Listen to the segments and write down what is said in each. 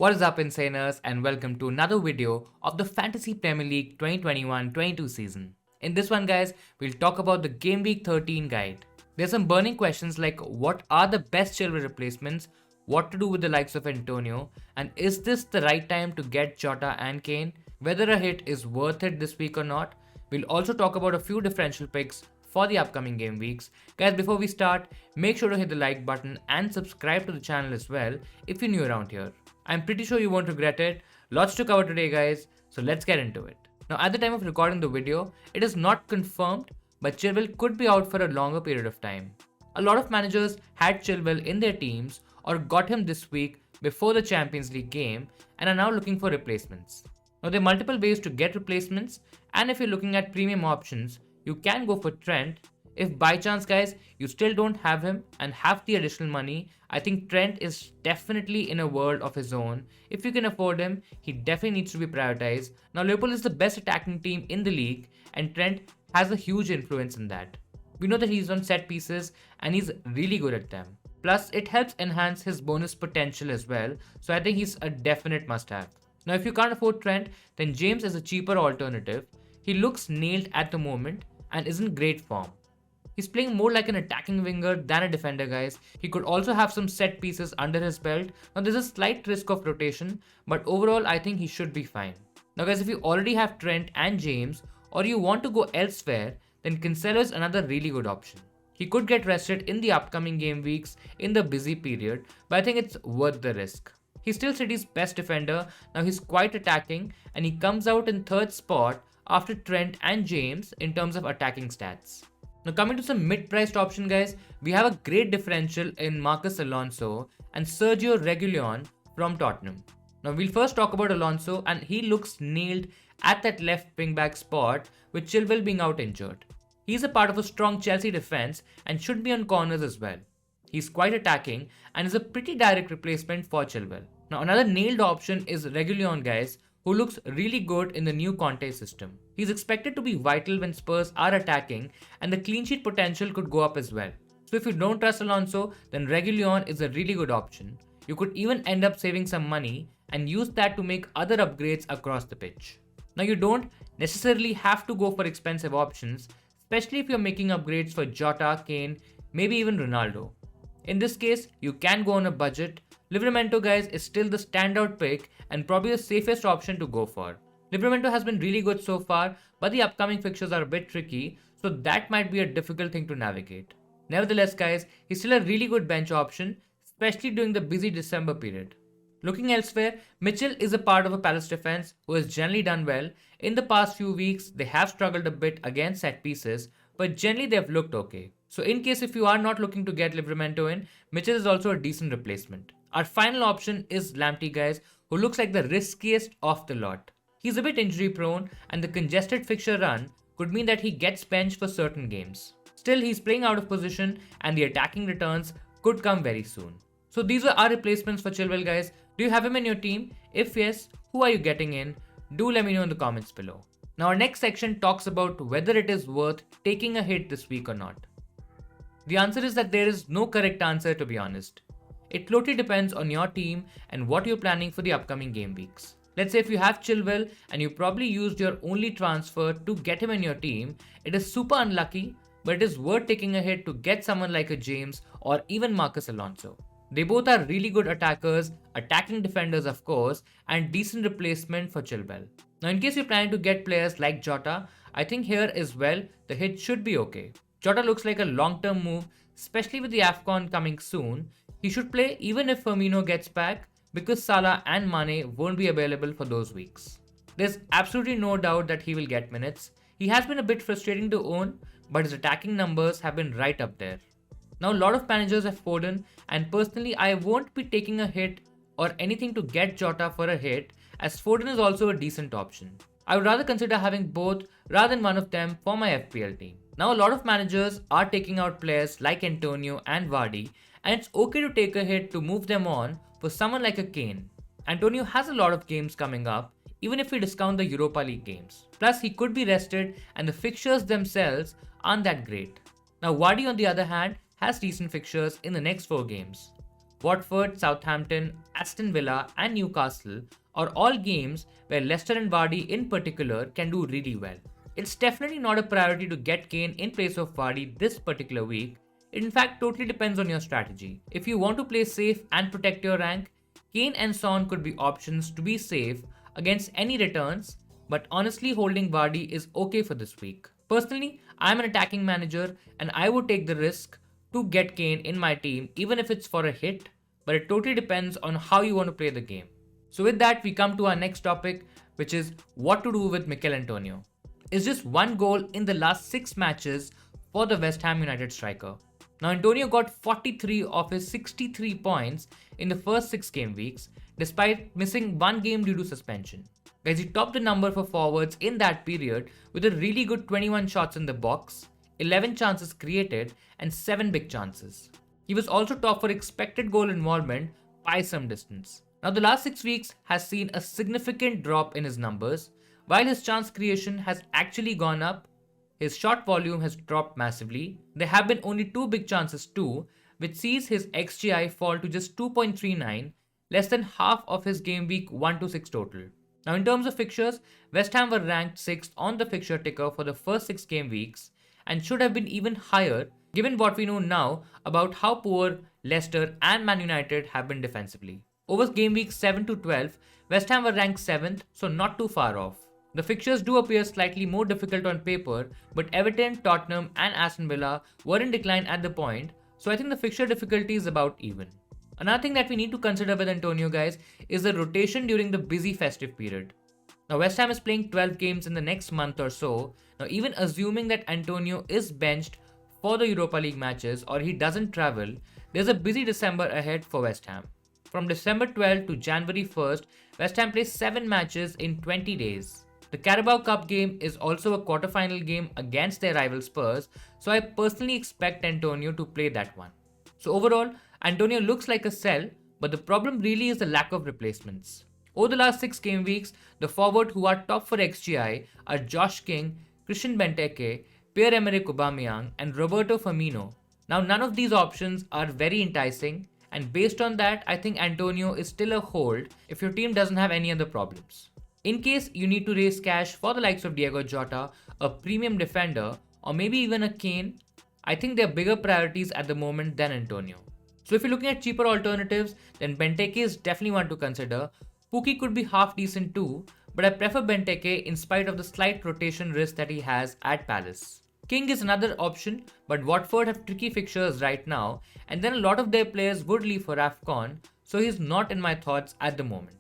What is up, Insaners, and welcome to another video of the Fantasy Premier League 2021-22 season. In this one, guys, we'll talk about the Game Week 13 guide. There's some burning questions like what are the best Chilwell replacements, what to do with the likes of Antonio, and is this the right time to get Jota and Kane, whether a hit is worth it this week or not. We'll also talk about a few differential picks for the upcoming game weeks. Guys, before we start, make sure to hit the like button and subscribe to the channel as well if you're new around here. I'm pretty sure you won't regret it. Lots to cover today, guys, so let's get into it. Now, at the time of recording the video, it is not confirmed, but Chilwell could be out for a longer period of time. A lot of managers had Chilwell in their teams or got him this week before the Champions League game and are now looking for replacements. Now, there are multiple ways to get replacements, and if you're looking at premium options, you can go for Trent. If by chance, guys, you still don't have him and have the additional money, I think Trent is definitely in a world of his own. If you can afford him, he definitely needs to be prioritized. Now, Liverpool is the best attacking team in the league, and Trent has a huge influence in that. We know that he's on set pieces and he's really good at them. Plus, it helps enhance his bonus potential as well, so I think he's a definite must-have. Now, if you can't afford Trent, then James is a cheaper alternative. He looks nailed at the moment and is in great form. He's playing more like an attacking winger than a defender, guys. He could also have some set pieces under his belt. Now, there's a slight risk of rotation, but overall, I think he should be fine. Now, guys, if you already have Trent and James, or you want to go elsewhere, then Cancelo is another really good option. He could get rested in the upcoming game weeks in the busy period, but I think it's worth the risk. He's still City's best defender. Now, he's quite attacking, and he comes out in third spot after Trent and James in terms of attacking stats. Now, coming to some mid-priced option, guys, we have a great differential in Marcus Alonso and Sergio Reguilon from Tottenham. Now, we'll first talk about Alonso, and he looks nailed at that left wing-back spot with Chilwell being out injured. He's a part of a strong Chelsea defense and should be on corners as well. He's quite attacking and is a pretty direct replacement for Chilwell. Now, another nailed option is Reguilon, guys, who looks really good in the new Conte system. He's expected to be vital when Spurs are attacking, and the clean sheet potential could go up as well. So if you don't trust Alonso, then Reguilon is a really good option. You could even end up saving some money and use that to make other upgrades across the pitch. Now, you don't necessarily have to go for expensive options, especially if you're making upgrades for Jota, Kane, maybe even Ronaldo. In this case, you can go on a budget. Livramento, guys, is still the standout pick and probably the safest option to go for. Livramento has been really good so far, but the upcoming fixtures are a bit tricky, so that might be a difficult thing to navigate. Nevertheless, guys, he's still a really good bench option, especially during the busy December period. Looking elsewhere, Mitchell is a part of a Palace defense who has generally done well. In the past few weeks, they have struggled a bit against set pieces, but generally they have looked okay. So in case if you are not looking to get Livramento in, Mitchell is also a decent replacement. Our final option is Lamptey, guys, who looks like the riskiest of the lot. He's a bit injury prone, and the congested fixture run could mean that he gets benched for certain games. Still, he's playing out of position and the attacking returns could come very soon. So these are our replacements for Chilwell, guys. Do you have him in your team? If yes, who are you getting in? Do let me know in the comments below. Now, our next section talks about whether it is worth taking a hit this week or not. The answer is that there is no correct answer, to be honest. It totally depends on your team and what you're planning for the upcoming game weeks. Let's say if you have Chilwell and you probably used your only transfer to get him in your team, it is super unlucky, but it is worth taking a hit to get someone like a James or even Marcus Alonso. They both are really good attackers, attacking defenders of course, and decent replacement for Chilwell. Now, in case you're planning to get players like Jota, I think here as well, the hit should be okay. Jota looks like a long-term move, especially with the AFCON coming soon. He should play even if Firmino gets back, because Salah and Mane won't be available for those weeks. There's absolutely no doubt that he will get minutes. He has been a bit frustrating to own, but his attacking numbers have been right up there. Now, a lot of managers have Foden, and personally, I won't be taking a hit or anything to get Jota for a hit, as Foden is also a decent option. I would rather consider having both rather than one of them for my FPL team. Now, a lot of managers are taking out players like Antonio and Vardy, and it's okay to take a hit to move them on for someone like a Kane. Antonio has a lot of games coming up, even if we discount the Europa League games. Plus, he could be rested, and the fixtures themselves aren't that great. Now, Vardy, on the other hand, has decent fixtures in the next 4 games. Watford, Southampton, Aston Villa and Newcastle are all games where Leicester and Vardy in particular can do really well. It's definitely not a priority to get Kane in place of Vardy this particular week. It in fact totally depends on your strategy. If you want to play safe and protect your rank, Kane and Son could be options to be safe against any returns, but honestly holding Vardy is okay for this week. Personally, I'm an attacking manager and I would take the risk to get Kane in my team even if it's for a hit, but it totally depends on how you want to play the game. So with that, we come to our next topic, which is what to do with Mikel Antonio. It's just one goal in the last 6 matches for the West Ham United striker. Now Antonio got 43 of his 63 points in the first 6 game weeks, despite missing one game due to suspension. Guys, he topped the number for forwards in that period with a really good 21 shots in the box, 11 chances created and 7 big chances. He was also top for expected goal involvement by some distance. Now the last 6 weeks has seen a significant drop in his numbers. While his chance creation has actually gone up, his shot volume has dropped massively. There have been only 2 big chances too, which sees his XGI fall to just 2.39, less than half of his game week 1 to 6 total. Now in terms of fixtures, West Ham were ranked 6th on the fixture ticker for the first 6 game weeks and should have been even higher given what we know now about how poor Leicester and Man United have been defensively. Over game weeks 7 to 12, West Ham were ranked 7th, so not too far off. The fixtures do appear slightly more difficult on paper, but Everton, Tottenham and Aston Villa were in decline at the point, so I think the fixture difficulty is about even. Another thing that we need to consider with Antonio, guys, is the rotation during the busy festive period. Now West Ham is playing 12 games in the next month or so. Now even assuming that Antonio is benched for the Europa League matches or he doesn't travel, there's a busy December ahead for West Ham. From December 12th to January 1st, West Ham plays 7 matches in 20 days. The Carabao Cup game is also a quarter-final game against their rival Spurs, so I personally expect Antonio to play that one. So overall, Antonio looks like a sell, but the problem really is the lack of replacements. Over the last 6 game weeks, the forward who are top for XGI are Josh King, Christian Benteke, Pierre-Emerick Aubameyang and Roberto Firmino. Now none of these options are very enticing, and based on that, I think Antonio is still a hold if your team doesn't have any other problems. In case you need to raise cash for the likes of Diogo Jota, a premium defender, or maybe even a Kane, I think there are bigger priorities at the moment than Antonio. So if you're looking at cheaper alternatives, then Benteke is definitely one to consider. Pukki could be half decent too, but I prefer Benteke in spite of the slight rotation risk that he has at Palace. King is another option, but Watford have tricky fixtures right now, and then a lot of their players would leave for AFCON, so he's not in my thoughts at the moment.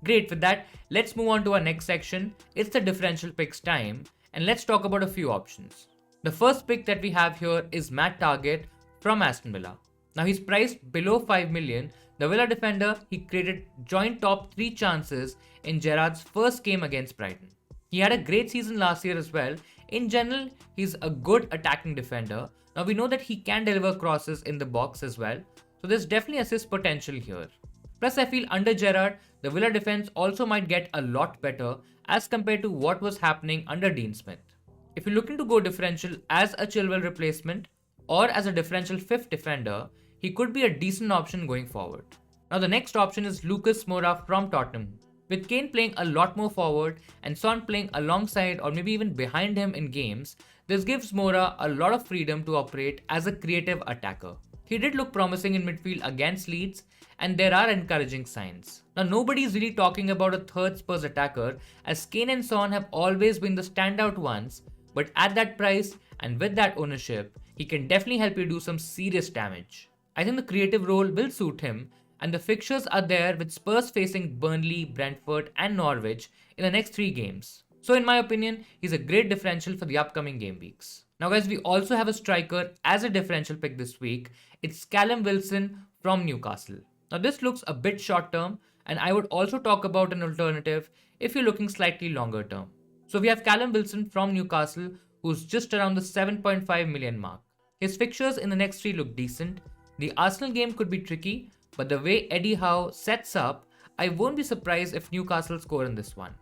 Great, with that, let's move on to our next section. It's the differential picks time, and let's talk about a few options. The first pick that we have here is Matt Targett from Aston Villa. Now he's priced below 5 million. The Villa defender, he created joint top 3 chances in Gerrard's first game against Brighton. He had a great season last year as well. In general, he's a good attacking defender. Now we know that he can deliver crosses in the box as well, so there's definitely assist potential here. Plus I feel under Gerrard, the Villa defense also might get a lot better as compared to what was happening under Dean Smith. If you're looking to go differential as a Chilwell replacement or as a differential 5th defender, he could be a decent option going forward. Now the next option is Lucas Moura from Tottenham. With Kane playing a lot more forward and Son playing alongside or maybe even behind him in games, this gives Moura a lot of freedom to operate as a creative attacker. He did look promising in midfield against Leeds, and there are encouraging signs. Now nobody is really talking about a third Spurs attacker, as Kane and Son have always been the standout ones, but at that price and with that ownership, he can definitely help you do some serious damage. I think the creative role will suit him, and the fixtures are there with Spurs facing Burnley, Brentford and Norwich in the next 3 games. So in my opinion, he's a great differential for the upcoming game weeks. Now guys, we also have a striker as a differential pick this week. It's Callum Wilson from Newcastle. Now this looks a bit short term, and I would also talk about an alternative if you're looking slightly longer term. So we have Callum Wilson from Newcastle, who's just around the 7.5 million mark. His fixtures in the next 3 look decent. The Arsenal game could be tricky, but the way Eddie Howe sets up, I won't be surprised if Newcastle score in this one.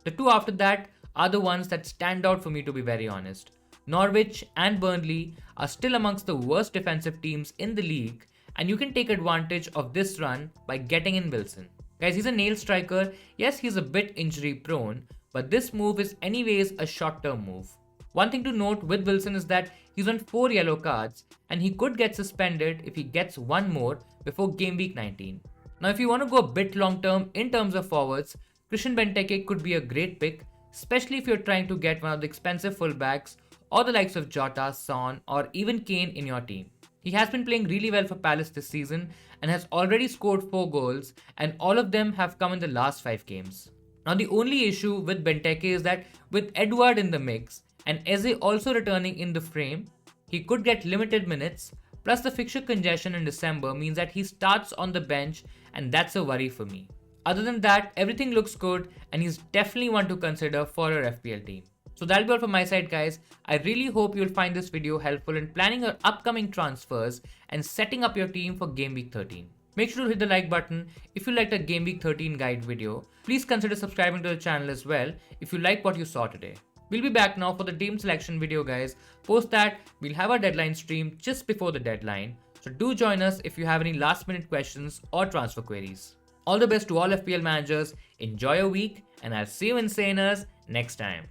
The 2 after that are the ones that stand out for me, to be very honest. Norwich and Burnley are still amongst the worst defensive teams in the league, and you can take advantage of this run by getting in Wilson. Guys, he's a nail striker. Yes, he's a bit injury prone, but this move is anyways a short term move. One thing to note with Wilson is that he's on 4 yellow cards and he could get suspended if he gets one more before game week 19. Now if you want to go a bit long term in terms of forwards, Christian Benteke could be a great pick, especially if you're trying to get one of the expensive fullbacks or the likes of Jota, Son or even Kane in your team. He has been playing really well for Palace this season and has already scored 4 goals, and all of them have come in the last 5 games. Now the only issue with Benteke is that with Edouard in the mix and Eze also returning in the frame, he could get limited minutes, plus the fixture congestion in December means that he starts on the bench, and that's a worry for me. Other than that, everything looks good and he's definitely one to consider for your FPL team. So that'll be all from my side, guys. I really hope you'll find this video helpful in planning your upcoming transfers and setting up your team for Game Week 13. Make sure to hit the like button if you liked a Game Week 13 guide video. Please consider subscribing to the channel as well if you like what you saw today. We'll be back now for the team selection video, guys. Post that, we'll have our deadline stream just before the deadline. So do join us if you have any last minute questions or transfer queries. All the best to all FPL managers. Enjoy your week and I'll see you insaners next time.